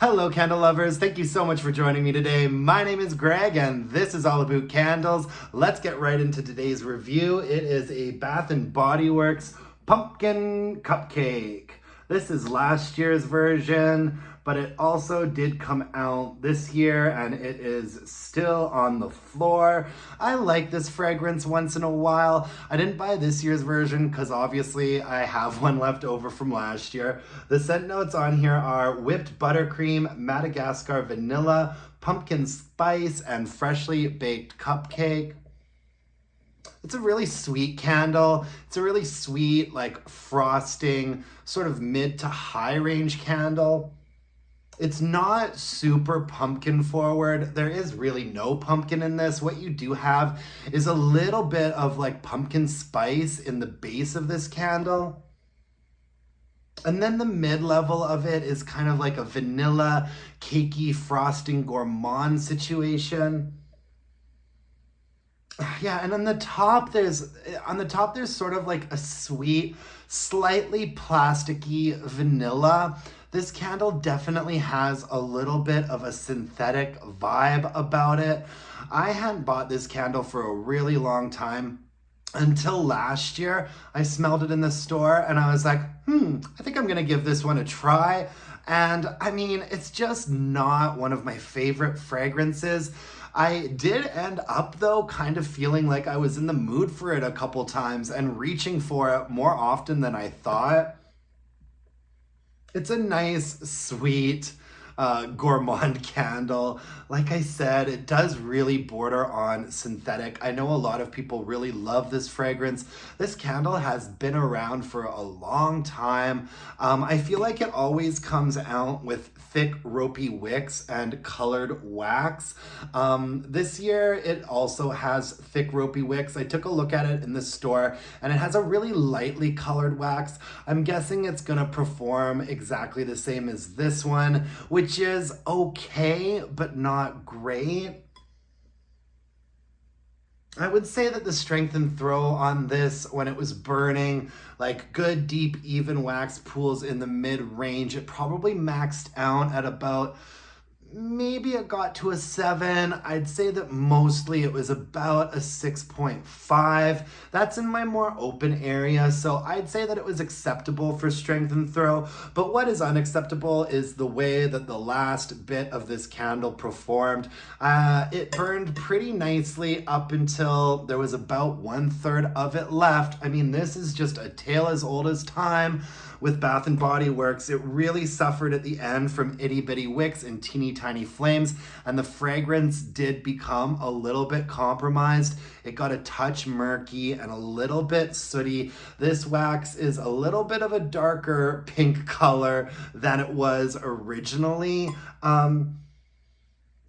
Hello, candle lovers. Thank you so much for joining me today. My name is Greg, and this is all about candles. Let's get right into today's review. It is a Bath & Body Works Pumpkin Cupcake. This is last year's version, but it also did come out this year, and it is still on the floor. I like this fragrance once in a while. I didn't buy this year's version because obviously I have one left over from last year. The scent notes on here are whipped buttercream, Madagascar vanilla, pumpkin spice, and freshly baked cupcake. It's a really sweet candle. It's a really sweet, like frosting, sort of mid to high range candle. It's not super pumpkin forward. There is really no pumpkin in this. What you do have is a little bit of like pumpkin spice in the base of this candle. And then the mid-level of it is kind of like a vanilla, cakey, frosting gourmand situation. Yeah, and on the top there's sort of like a sweet, slightly plasticky vanilla. This candle definitely has a little bit of a synthetic vibe about it. I hadn't bought this candle for a really long time until last year. I smelled it in the store and I was like, I think I'm gonna give this one a try. And I mean, it's just not one of my favorite fragrances. I did end up though kind of feeling like I was in the mood for it a couple times and reaching for it more often than I thought. It's a nice, sweet, gourmand candle. Like I said, it does really border on synthetic. I know a lot of people really love this fragrance. This candle has been around for a long time. I feel like it always comes out with thick, ropey wicks and colored wax. This year, it also has thick, ropey wicks. I took a look at it in the store, and it has a really lightly colored wax. I'm guessing it's gonna perform exactly the same as this one, which is okay, but not great. I would say that the strength and throw on this, when it was burning, like good, deep, even wax pools in the mid-range, it probably maxed out at about, maybe it got to a 7. I'd say that mostly it was about a 6.5. That's in my more open area, so I'd say that it was acceptable for strength and throw. But what is unacceptable is the way that the last bit of this candle performed. It burned pretty nicely up until there was about 1/3 of it left. I mean, this is just a tale as old as time. With Bath & Body Works, it really suffered at the end from itty bitty wicks and teeny tiny flames, and the fragrance did become a little bit compromised. It got a touch murky and a little bit sooty. This wax is a little bit of a darker pink color than it was originally.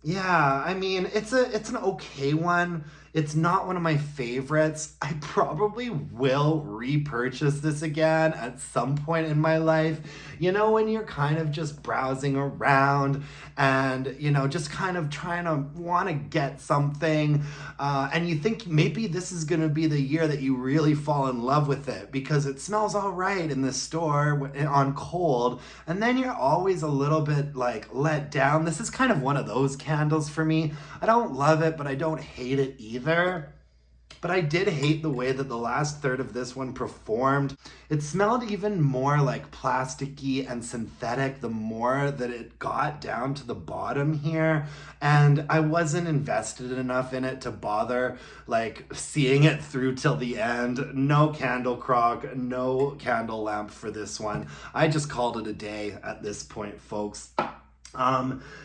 Yeah, I mean, it's an okay one. It's not one of my favorites. I probably will repurchase this again at some point in my life. You know, when you're kind of just browsing around and, you know, just kind of trying to want to get something, and you think maybe this is going to be the year that you really fall in love with it because it smells all right in the store on cold, and then you're always a little bit like let down. This is kind of one of those candles for me. I don't love it, but I don't hate it either. But I did hate the way that the last third of this one performed. It smelled even more like plasticky and synthetic the more that it got down to the bottom here. And I wasn't invested enough in it to bother like seeing it through till the end. No candle crock, no candle lamp for this one. I just called it a day at this point, folks.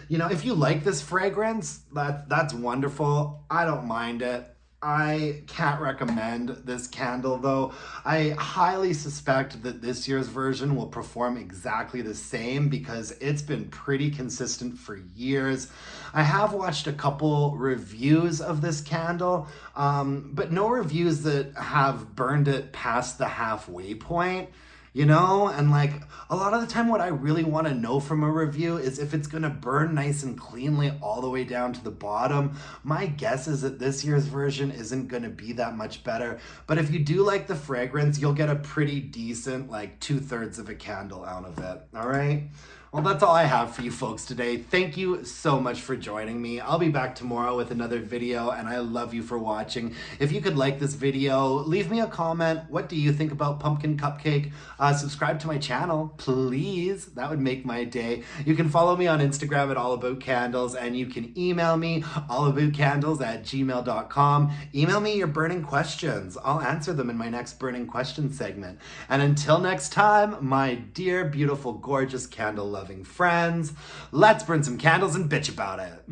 You know, if you like this fragrance, that's wonderful. I don't mind it. I can't recommend this candle though. I highly suspect that this year's version will perform exactly the same because it's been pretty consistent for years. I have watched a couple reviews of this candle, but no reviews that have burned it past the halfway point. You know, and like a lot of the time what I really want to know from a review is if it's going to burn nice and cleanly all the way down to the bottom. My guess is that this year's version isn't going to be that much better. But if you do like the fragrance, you'll get a pretty decent like 2/3 of a candle out of it. All right. Well, that's all I have for you folks today. Thank you so much for joining me. I'll be back tomorrow with another video, and I love you for watching. If you could like this video, leave me a comment. What do you think about Pumpkin Cupcake? Subscribe to my channel, please. That would make my day. You can follow me on Instagram at allaboutcandles, and you can email me allaboutcandles@gmail.com. Email me your burning questions. I'll answer them in my next burning question segment. And until next time, my dear, beautiful, gorgeous candle-loving friends, let's burn some candles and bitch about it.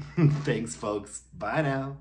Thanks, folks. Bye now.